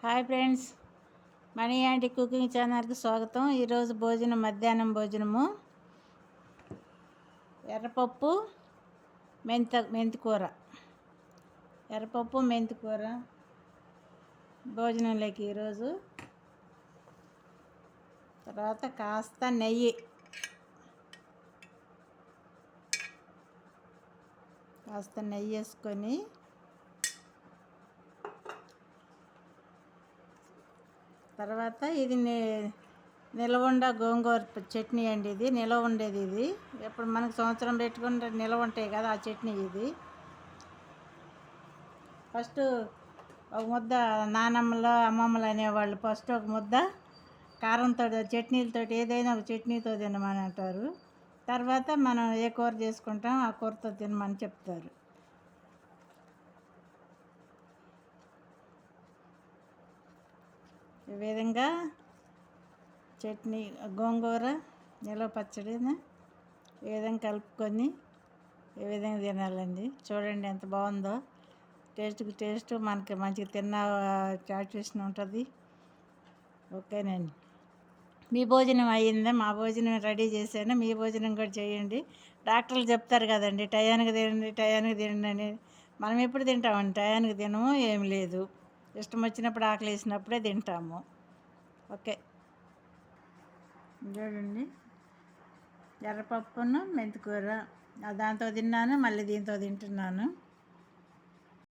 Hi friends, money aunty cooking ఛానల్కి స్వాగతం. ఈరోజు మధ్యాహ్నం భోజనము ఎర్రపప్పు మెంతికూర. ఎర్రపప్పు మెంతికూర భోజనంలోకి ఈరోజు. తర్వాత కాస్త నెయ్యి వేసుకొని తర్వాత ఇది నిలవండ గోంగూర చట్నీ అండి. ఇది నిలవ ఉండేది. ఇది ఎప్పుడు మనకు సంవత్సరం పెట్టుకుంటే నిలవ ఉంటాయి కదా, ఆ చట్నీ ఇది. ఫస్ట్ ఒక ముద్ద నానమ్మలు అమ్మమ్మలు అనేవాళ్ళు ఫస్ట్ ఒక ముద్ద కారంతో చట్నీలతో ఏదైనా ఒక చట్నీతో తినమని అంటారు. తర్వాత మనం ఏ కూర చేసుకుంటాం ఆ కూరతో తినమని చెప్తారు. ఈ విధంగా చట్నీ గోంగూర నిలవ పచ్చడిని ఈ విధంగా కలుపుకొని ఈ విధంగా తినాలండి. చూడండి ఎంత బాగుందో. టేస్ట్ మనకి మంచిగా తిన్న సాటిస్ఫాక్షన్ ఉంటుంది. ఓకేనండి. మీ భోజనం అయ్యిందా? మా భోజనం రెడీ చేశాను. మీ భోజనం కూడా చేయండి. డాక్టర్లు చెప్తారు కదండి, టయానికి తినండి అని. మనం ఎప్పుడు తింటామండి? టయానికి తినము, ఏం లేదు. ఇష్టం వచ్చినప్పుడు ఆకలి వేసినప్పుడే తింటాము. ఓకే చూడండి, ఎర్రపప్పును మెంతికూర దాంతో తిన్నాను, మళ్ళీ దీంతో తింటున్నాను.